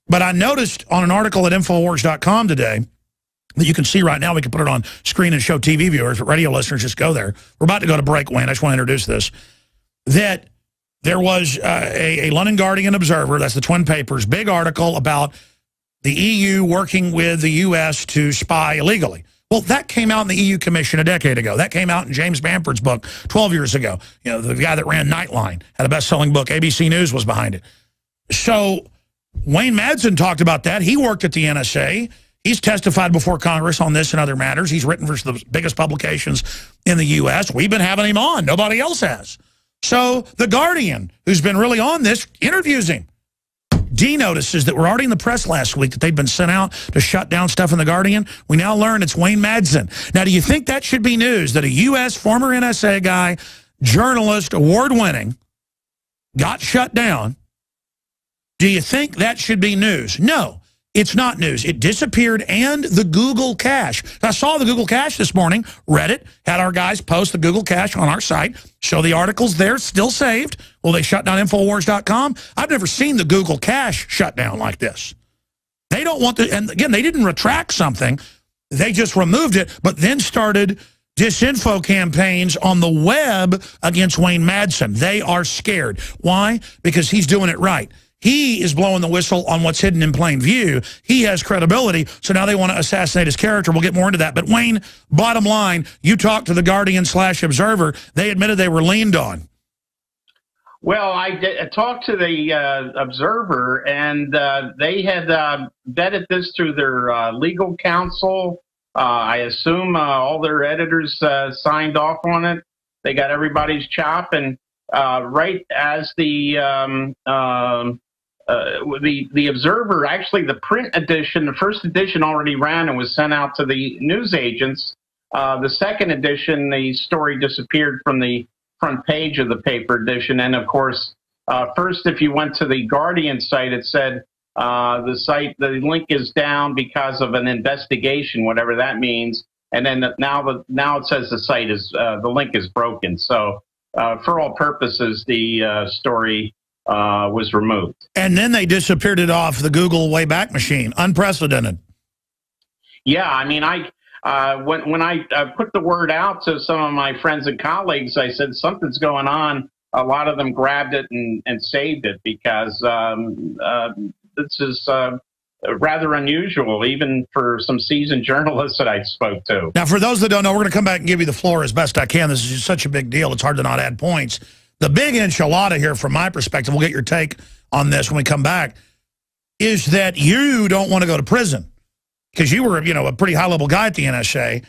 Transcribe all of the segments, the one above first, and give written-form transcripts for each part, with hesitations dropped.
But I noticed on an article at Infowars.com today that you can see right now, we can put it on screen and show TV viewers, but radio listeners, just go there. We're about to go to break, Wayne. I just want to introduce this. That there was a London Guardian Observer, that's the twin papers, big article about the EU working with the U.S. to spy illegally. Well, that came out in the EU Commission a decade ago. That came out in James Bamford's book 12 years ago. You know, the guy that ran Nightline, had a best-selling book. ABC News was behind it. So Wayne Madsen talked about that. He worked at the NSA. He's testified before Congress on this and other matters. He's written for the biggest publications in the U.S. We've been having him on. Nobody else has. So the Guardian, who's been really on this, interviews him. D notices that were already in the press last week that they'd been sent out to shut down stuff in the Guardian. We now learn it's Wayne Madsen. Now, do you think that should be news that a U.S. former NSA guy, journalist, award-winning, got shut down? Do you think that should be news? No, it's not news. It disappeared, and the Google cache. I saw the Google cache this morning. Reddit had our guys post the Google cache on our site. Show the articles there, still saved. Well, they shut down Infowars.com. I've never seen the Google cache shut down like this. They don't want to, and again, they didn't retract something. They just removed it, but then started disinfo campaigns on the web against Wayne Madsen. They are scared. Why? Because he's doing it right. He is blowing the whistle on what's hidden in plain view. He has credibility, so now they want to assassinate his character. We'll get more into that. But, Wayne, bottom line, you talked to the Guardian/Observer. They admitted they were leaned on. Well, I talked to the Observer, and they had vetted this through their legal counsel. I assume all their editors signed off on it. They got everybody's chop, and right as the Observer, actually the print edition, the first edition already ran and was sent out to the news agents. The second edition, the story disappeared from the front page of the paper edition. And of course, first, if you went to the Guardian site, it said the link is down because of an investigation, whatever that means. And then now it says the site is, the link is broken. So for all purposes, the story was removed. And then they disappeared it off the Google Wayback Machine. Unprecedented. Yeah, I mean, when I put the word out to some of my friends and colleagues, I said something's going on. A lot of them grabbed it and saved it because this is rather unusual, even for some seasoned journalists that I spoke to. Now, for those that don't know, we're going to come back and give you the floor as best I can. This is just such a big deal. It's hard to not add points. The big enchilada here, from my perspective, we'll get your take on this when we come back, is that you don't want to go to prison because you were, you know, a pretty high-level guy at the NSA.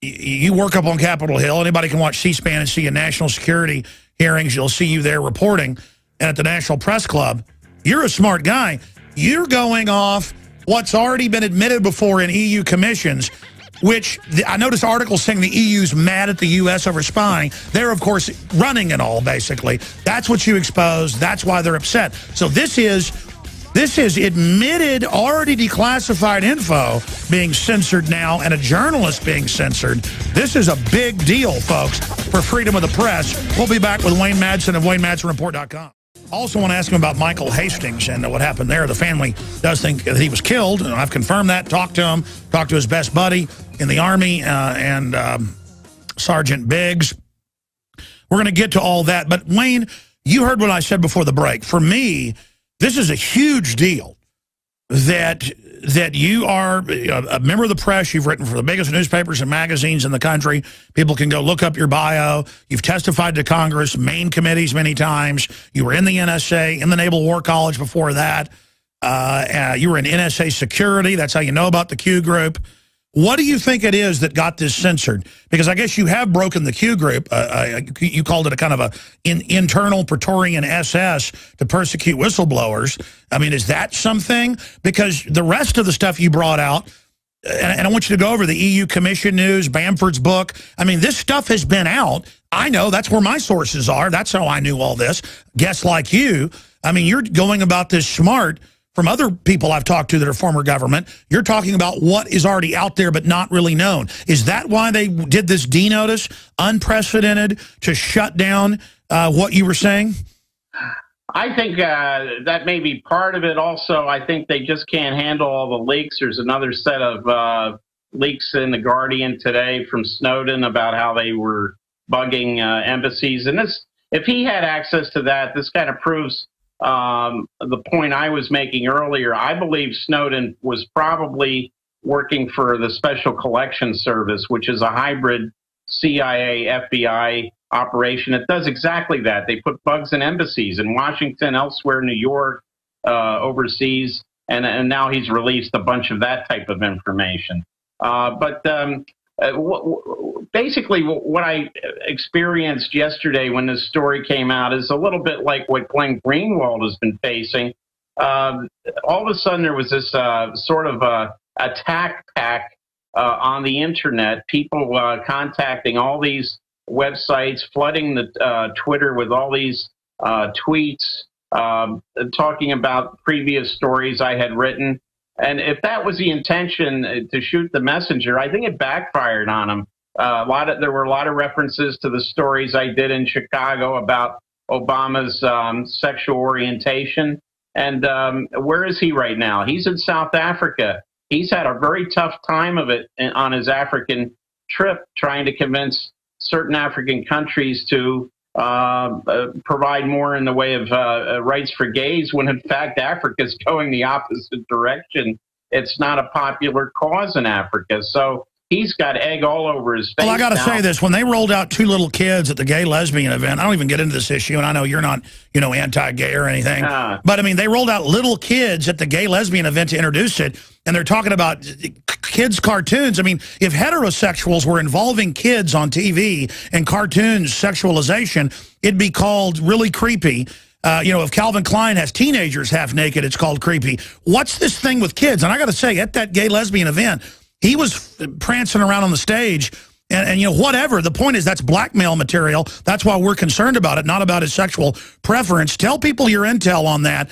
You work up on Capitol Hill. Anybody can watch C-SPAN and see in national security hearings. You'll see you there reporting. And at the National Press Club, you're a smart guy. You're going off what's already been admitted before in EU commissions, which I noticed articles saying the EU's mad at the U.S. over spying. They're, of course, running it all, basically. That's what you exposed. That's why they're upset. So this is admitted, already declassified info being censored now and a journalist being censored. This is a big deal, folks, for freedom of the press. We'll be back with Wayne Madsen of WayneMadsenReport.com. Also want to ask him about Michael Hastings and what happened there. The family does think that he was killed, and I've confirmed that, talked to him, talked to his best buddy in the Army, and Sergeant Biggs. We're going to get to all that. But, Wayne, you heard what I said before the break. For me, this is a huge deal that you are a member of the press. You've written for the biggest newspapers and magazines in the country. People can go look up your bio. You've testified to Congress, main committees many times. You were in the NSA, in the Naval War College before that. You were in NSA security. That's how you know about the Q group. What do you think it is that got this censored? Because I guess you have broken the Q group. You called it a kind of internal Praetorian SS to persecute whistleblowers. I mean, is that something? Because the rest of the stuff you brought out, and I want you to go over the EU Commission news, Bamford's book. I mean, this stuff has been out. I know that's where my sources are. That's how I knew all this. Guests like you. I mean, you're going about this smart. From other people I've talked to that are former government, you're talking about what is already out there but not really known. Is that why they did this D notice, unprecedented, to shut down what you were saying? I think that may be part of it. Also, I think they just can't handle all the leaks. There's another set of leaks in The Guardian today from Snowden about how they were bugging embassies. And this, if he had access to that, this kind of proves the point I was making earlier. I believe Snowden was probably working for the Special Collections Service, which is a hybrid CIA, FBI operation. It does exactly that. They put bugs in embassies in Washington, elsewhere, New York, overseas, and now he's released a bunch of that type of information. Basically, what I experienced yesterday when this story came out is a little bit like what Glenn Greenwald has been facing. All of a sudden, there was this sort of attack pack on the internet, people contacting all these websites, flooding the Twitter with all these tweets, talking about previous stories I had written. And if that was the intention to shoot the messenger, I think it backfired on him. There were a lot of references to the stories I did in Chicago about Obama's sexual orientation. And where is he right now? He's in South Africa. He's had a very tough time of it on his African trip, trying to convince certain African countries to provide more in the way of rights for gays, when in fact Africa's going the opposite direction. It's not a popular cause in Africa. So he's got egg all over his face. Well, I got to say this. When they rolled out 2 little kids at the gay lesbian event, I don't even get into this issue, and I know you're not, you know, anti-gay or anything. But, I mean, they rolled out little kids at the gay lesbian event to introduce it, and they're talking about kids' cartoons. I mean, if heterosexuals were involving kids on TV and cartoons sexualization, it'd be called really creepy. You know, if Calvin Klein has teenagers half naked, it's called creepy. What's this thing with kids? And I got to say, at that gay lesbian event, he was prancing around on the stage, and, you know, whatever. The point is that's blackmail material. That's why we're concerned about it, not about his sexual preference. Tell people your intel on that.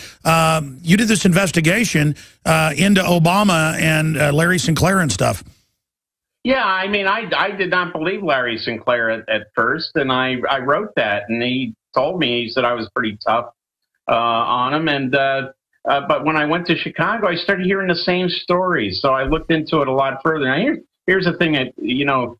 You did this investigation into Obama and Larry Sinclair and stuff. Yeah, I mean, I did not believe Larry Sinclair at first, and I wrote that, and he told me, he said I was pretty tough on him, and but when I went to Chicago, I started hearing the same stories, so I looked into it a lot further. Now, here's the thing that, you know,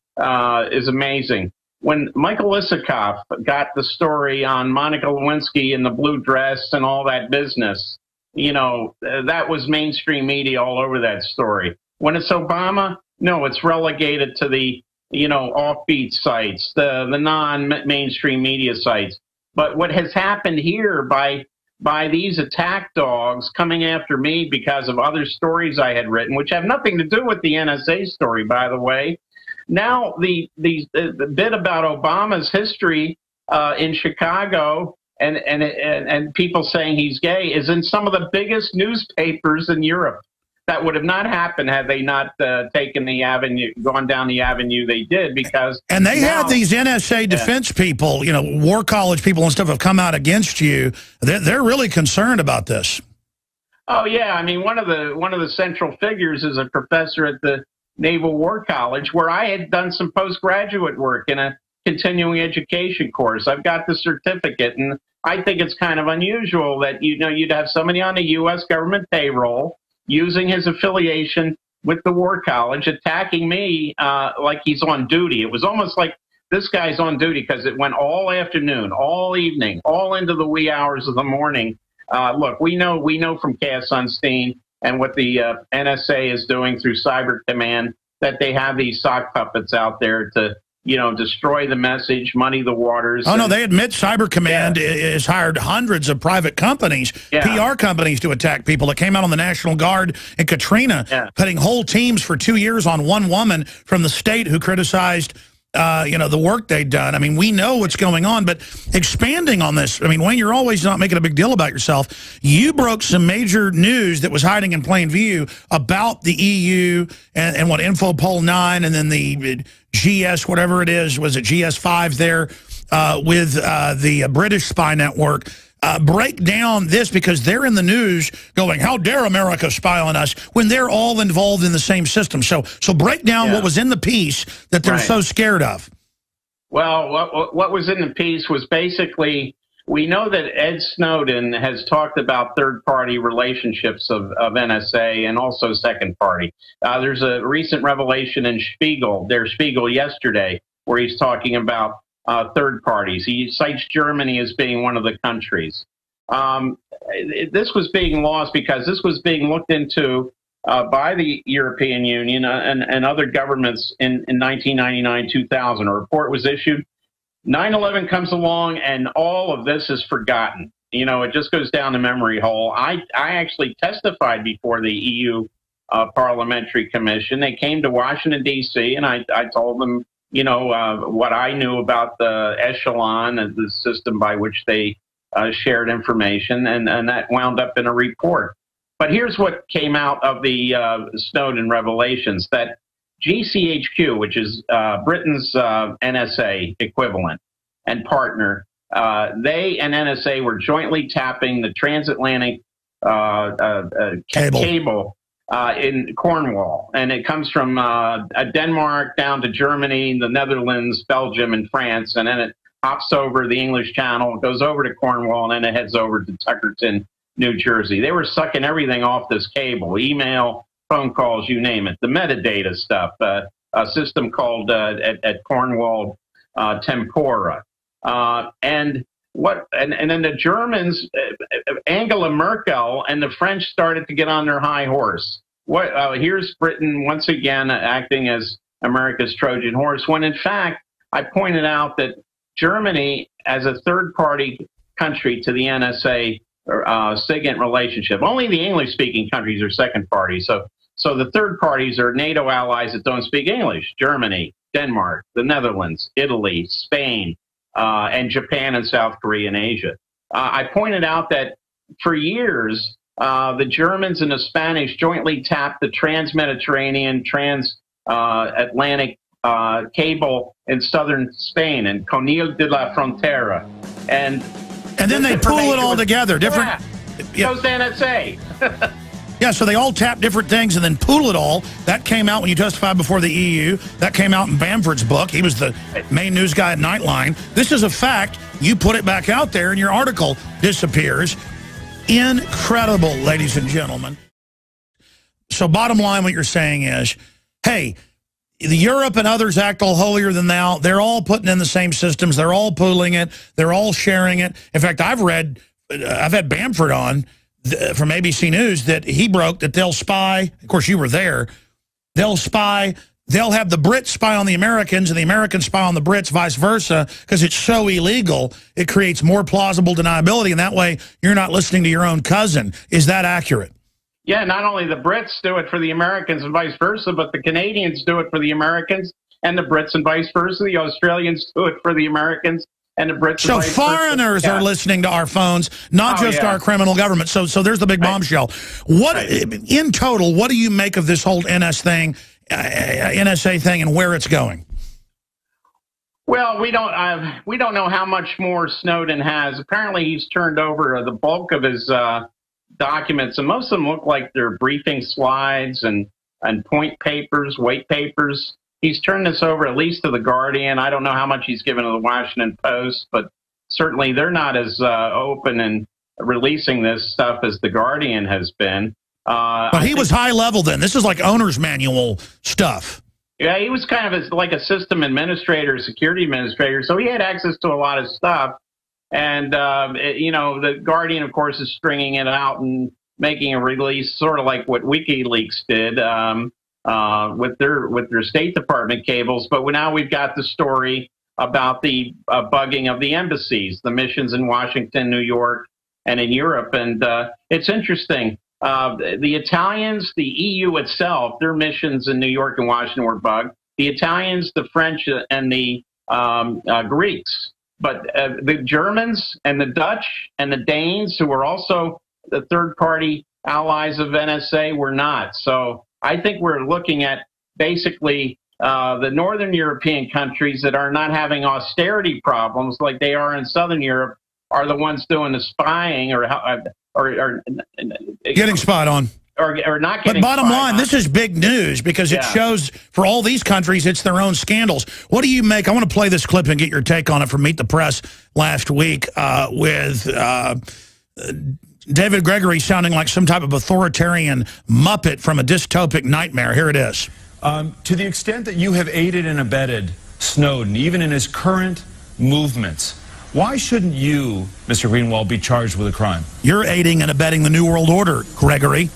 is amazing. When Michael Isikoff got the story on Monica Lewinsky in the blue dress and all that business, you know, that was mainstream media all over that story. When it's Obama, no, it's relegated to the, you know, offbeat sites, the non-mainstream media sites. But what has happened here by these attack dogs coming after me because of other stories I had written, which have nothing to do with the NSA story, by the way. Now, the bit about Obama's history in Chicago and people saying he's gay is in some of the biggest newspapers in Europe. That would have not happened had they not taken the avenue, gone down the avenue they did, because... And they had these NSA defense people, you know, war college people and stuff have come out against you. They're really concerned about this. Oh, yeah. I mean, one of the central figures is a professor at the Naval War College, where I had done some postgraduate work in a continuing education course. I've got the certificate, and I think it's kind of unusual that, you know, you'd have somebody on the U.S. government payroll using his affiliation with the War College, attacking me like he's on duty. It was almost like this guy's on duty, because it went all afternoon, all evening, all into the wee hours of the morning. Look, we know from Cass Sunstein and what the NSA is doing through Cyber Command that they have these sock puppets out there to, you know, destroy the message, muddy the waters. Oh, no, they admit Cyber Command has hired hundreds of private companies, PR companies, to attack people. That came out on the National Guard in Katrina, putting whole teams for 2 years on one woman from the state who criticized, you know, the work they'd done. I mean, we know what's going on, but expanding on this, I mean, Wayne, you're always not making a big deal about yourself. You broke some major news that was hiding in plain view about the EU and what Infopol 9 and then the GS, whatever it is, was it GS5 there with the British spy network. Break down this, because they're in the news going, how dare America spy on us, when they're all involved in the same system. So break down what was in the piece that they're so scared of. Well, what was in the piece was basically We know that Ed Snowden has talked about third-party relationships of NSA and also second-party. There's a recent revelation in Spiegel yesterday, where he's talking about third parties. He cites Germany as being one of the countries. This was being lost because this was being looked into by the European Union and other governments in 1999-2000. A report was issued. 9/11 comes along, and all of this is forgotten. You know, it just goes down the memory hole. I actually testified before the EU Parliamentary Commission. They came to Washington, D.C., and I told them, you know, what I knew about the echelon and the system by which they shared information, and that wound up in a report. But here's what came out of the Snowden revelations, that GCHQ, which is Britain's NSA equivalent and partner, they and NSA were jointly tapping the transatlantic cable in Cornwall. And it comes from Denmark down to Germany, the Netherlands, Belgium, and France. And then it hops over the English Channel, goes over to Cornwall, and then it heads over to Tuckerton, New Jersey. They were sucking everything off this cable, email, phone calls, you name it, the metadata stuff, a system called at Cornwall Tempora. And then the Germans, Angela Merkel and the French started to get on their high horse. Here's Britain once again acting as America's Trojan horse, when in fact, I pointed out that Germany, as a third-party country to the NSA sigint relationship, only the English-speaking countries are second party. So the third parties are NATO allies that don't speak English: Germany, Denmark, the Netherlands, Italy, Spain, and Japan and South Korea and Asia. I pointed out that for years, the Germans and the Spanish jointly tapped the trans-Mediterranean, trans-Atlantic cable in southern Spain and Conil de la Frontera. And then they pool it all together. Different. Yeah. Goes to NSA. Yeah, so they all tap different things and then pool it all. That came out when you testified before the EU. That came out in Bamford's book. He was the main news guy at Nightline. This is a fact. You put it back out there and your article disappears. Incredible, ladies and gentlemen. So bottom line, what you're saying is, hey, the Europe and others act all holier than thou. They're all putting in the same systems. They're all pooling it. They're all sharing it. In fact, I've had Bamford on from ABC News that he broke that they'll spy. Of course, you were there. They'll spy. They'll have the Brits spy on the Americans and the Americans spy on the Brits, vice versa, because it's so illegal. It creates more plausible deniability, and that way you're not listening to your own cousin. Is that accurate? Yeah, not only the Brits do it for the Americans and vice versa, but the Canadians do it for the Americans and the Brits and vice versa. The Australians do it for the Americans and the Brits. So foreigners are listening to our phones, not just our criminal government. So there's the big bombshell. What in total, what do you make of this whole NSA thing and where it's going? Well, we don't know how much more Snowden has. Apparently, he's turned over the bulk of his documents, and most of them look like they're briefing slides and point papers, white papers. He's turned this over at least to The Guardian. I don't know how much he's given to The Washington Post, but certainly they're not as open in releasing this stuff as The Guardian has been. But he was high level then. This is like owner's manual stuff. Yeah, he was kind of like a system administrator, security administrator, so he had access to a lot of stuff. And, you know, The Guardian, of course, is stringing it out and making a release, sort of like what WikiLeaks did. With their State Department cables, but now we've got the story about the bugging of the embassies, the missions in Washington, New York, and in Europe. And it's interesting. The Italians, the EU itself, their missions in New York and Washington were bugged. The Italians, the French, and the Greeks. But the Germans and the Dutch and the Danes, who were also the third-party allies of NSA, were not. So I think we're looking at basically the Northern European countries that are not having austerity problems like they are in Southern Europe are the ones doing the spying or getting spied on. or not getting. But bottom line, this is big news because it shows for all these countries it's their own scandals. What do you make? I want to play this clip and get your take on it from Meet the Press last week with David Gregory sounding like some type of authoritarian Muppet from a dystopic nightmare. Here it is. To the extent that you have aided and abetted Snowden, even in his current movements, why shouldn't you, Mr. Greenwald, be charged with a crime? You're aiding and abetting the New World Order, Gregory.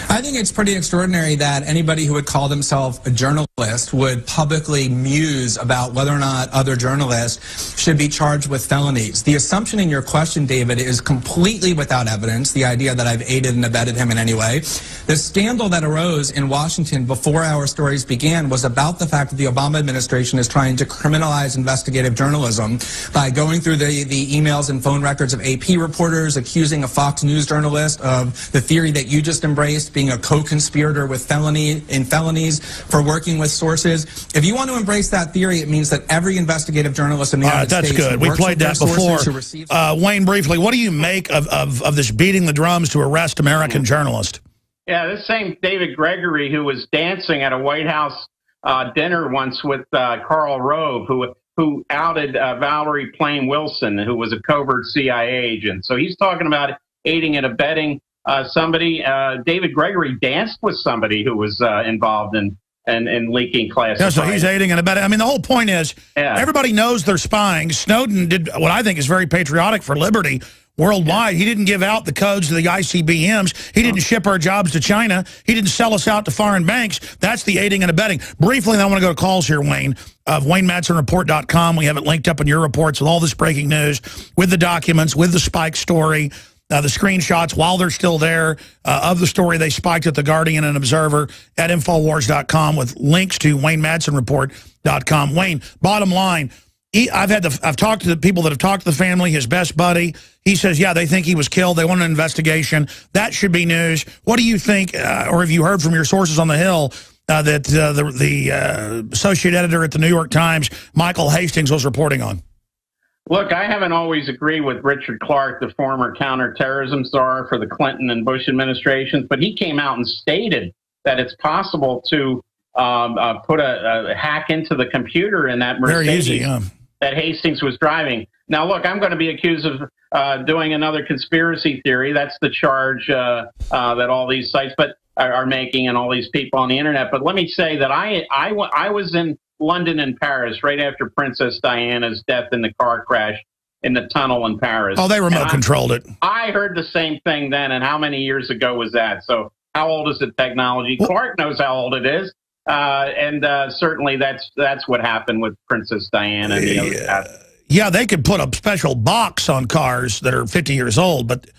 I think it's pretty extraordinary that anybody who would call themselves a journalist would publicly muse about whether or not other journalists should be charged with felonies. The assumption in your question, David, is completely without evidence, the idea that I've aided and abetted him in any way. The scandal that arose in Washington before our stories began was about the fact that the Obama administration is trying to criminalize investigative journalism by going through the emails and phone records of AP reporters, accusing a Fox News journalist of the theory that you just embraced, being a co-conspirator with felonies for working with sources. If you want to embrace that theory, it means that every investigative journalist in the United States that's good. We played that before. Wayne, briefly, what do you make of this beating the drums to arrest American journalists? Yeah, this same David Gregory, who was dancing at a White House dinner once with Karl Rove, who outed Valerie Plame Wilson, who was a covert CIA agent. So he's talking about aiding and abetting somebody. David Gregory danced with somebody who was involved in leaking classified. Yeah, so he's aiding and abetting. I mean, the whole point is everybody knows they're spying. Snowden did what I think is very patriotic for liberty worldwide. He didn't give out the codes to the ICBMs. He didn't ship our jobs to China. He didn't sell us out to foreign banks. That's the aiding and abetting. Briefly, I want to go to calls here, Wayne, of WayneMadsenReport.com. We have it linked up in your reports with all this breaking news, with the documents, with the spike story, the screenshots while they're still there of the story they spiked at The Guardian and Observer at Infowars.com with links to WayneMadsenReport.com. Wayne, bottom line, I've talked to the people that have talked to the family, his best buddy. He says, yeah, they think he was killed. They want an investigation. That should be news. What do you think, or have you heard from your sources on the Hill, that the associate editor at the New York Times, Michael Hastings, was reporting on? Look, I haven't always agreed with Richard Clark, the former counterterrorism czar for the Clinton and Bush administrations, but he came out and stated that it's possible to put a hack into the computer in that Mercedes that Hastings was driving. Now, look, I'm going to be accused of doing another conspiracy theory. That's the charge that all these sites are making and all these people on the internet. But let me say that I was in London and Paris right after Princess Diana's death in the car crash in the tunnel in Paris. Oh, they remote controlled it. I heard the same thing then, and how many years ago was that? So how old is the technology? Clark knows how old it is, and certainly that's what happened with Princess Diana and the other cats. Yeah, they could put a special box on cars that are 50 years old, but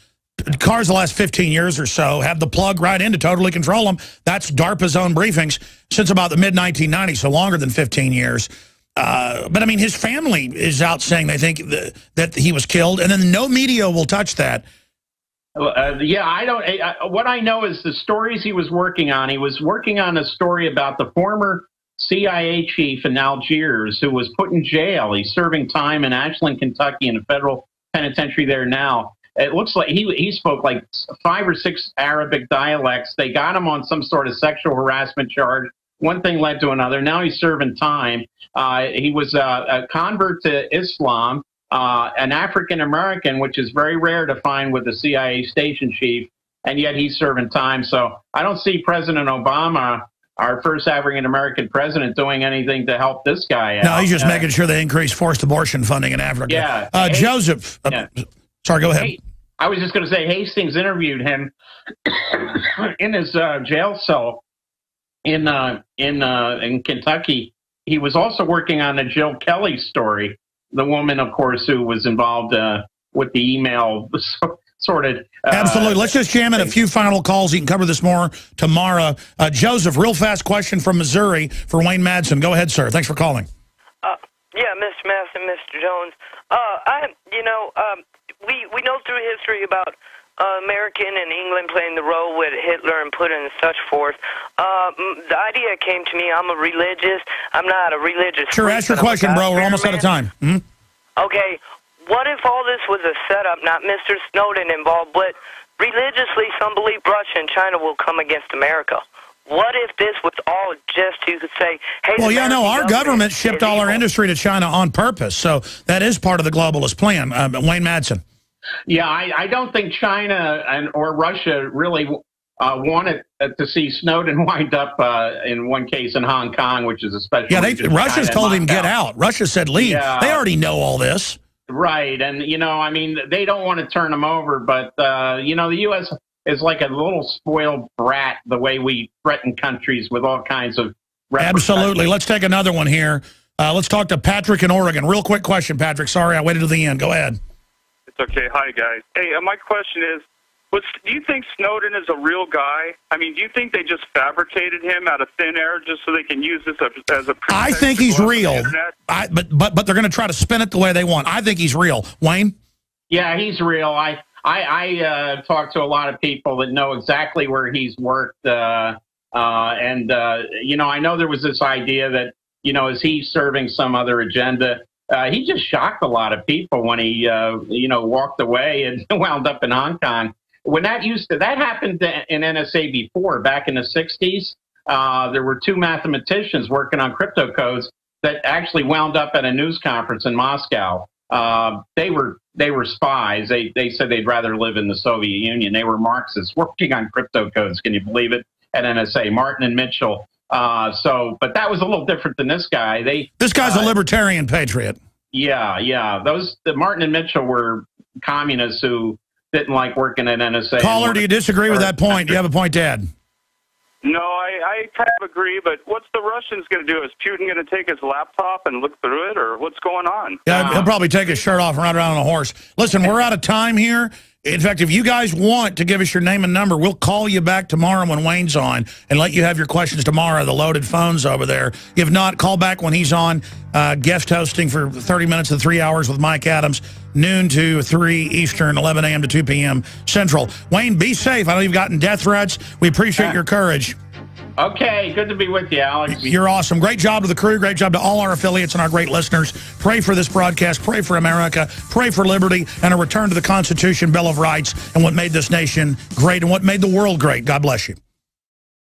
cars the last 15 years or so have the plug right in to totally control them. That's DARPA's own briefings since about the mid-1990s, so longer than 15 years. But, I mean, his family is out saying they think that he was killed, and then no media will touch that. Yeah, I don't. What I know is the stories he was working on. He was working on a story about the former CIA chief in Algiers who was put in jail. He's serving time in Ashland, Kentucky, in a federal penitentiary there now. It looks like he spoke like 5 or 6 Arabic dialects. They got him on some sort of sexual harassment charge. One thing led to another. Now he's serving time. He was a convert to Islam, an African-American, which is very rare to find with the CIA station chief, and yet he's serving time. So I don't see President Obama, our first African-American president, doing anything to help this guy out. No, he's just making sure they increase forced abortion funding in Africa. Yeah. Joseph, sorry, go ahead. I was just going to say Hastings interviewed him in his jail cell in Kentucky. He was also working on a Jill Kelly story, the woman, of course, who was involved with the email sort of. Absolutely. Let's just jam in a few final calls. You can cover this more tomorrow. Joseph, real fast question from Missouri for Wayne Madsen. Go ahead, sir. Thanks for calling. Yeah, Mr. Madsen, Mr. Jones. We know through history about American and England playing the role with Hitler and Putin and such forth. The idea came to me. I'm not a religious. Sure, ask your question, bro. We're almost out of time. Okay, what if all this was a setup, not Mr. Snowden involved, but Religiously, some believe Russia and China will come against America. What if this was all just to say, hey... Well, yeah, no, our government shipped all our industry to China on purpose, so that is part of the globalist plan. Wayne Madsen. Yeah, I don't think China or Russia really wanted to see Snowden wind up in one case in Hong Kong, which is especially... Yeah, Russia's told him get out. Russia said leave. Yeah. They already know all this. Right, and, you know, I mean, they don't want to turn them over, but, you know, the U.S. is like a little spoiled brat, the way we threaten countries with all kinds of... Absolutely. Let's take another one here. Let's talk to Patrick in Oregon. Real quick question, Patrick. Sorry, I waited to the end. Go ahead. It's okay. Hi, guys. Hey, my question is, do you think Snowden is a real guy? I mean, do you think they just fabricated him out of thin air just so they can use this as a... I think he's real, but they're going to try to spin it the way they want. I think he's real. Wayne? Yeah, he's real. I talked to a lot of people that know exactly where he's worked, you know, I know there was this idea that, you know, is he serving some other agenda? He just shocked a lot of people when he, you know, walked away and wound up in Hong Kong. When that happened in NSA before, back in the 60s, there were two mathematicians working on crypto codes that actually wound up at a news conference in Moscow. They were spies. They said they'd rather live in the Soviet Union. They were Marxists working on crypto codes. Can you believe it? At NSA, Martin and Mitchell. But that was a little different than this guy. This guy's a libertarian patriot. Yeah. Martin and Mitchell were communists who didn't like working at NSA. Caller, do you disagree with that point? Do you have a point to add? No, I kind of agree, but what's the Russians going to do? Is Putin going to take his laptop and look through it, or what's going on? Yeah, he'll probably take his shirt off and ride around on a horse. Listen, we're out of time here. In fact, if you guys want to give us your name and number, we'll call you back tomorrow when Wayne's on and let you have your questions tomorrow. The loaded phone's over there. If not, call back when he's on, guest hosting for 30 minutes to 3 hours with Mike Adams, noon to 3 Eastern, 11 a.m. to 2 p.m. Central. Wayne, be safe. I know you've gotten death threats. We appreciate your courage. Okay, good to be with you, Alex. You're awesome. Great job to the crew. Great job to all our affiliates and our great listeners. Pray for this broadcast. Pray for America. Pray for liberty and a return to the Constitution, Bill of Rights, and what made this nation great and what made the world great. God bless you.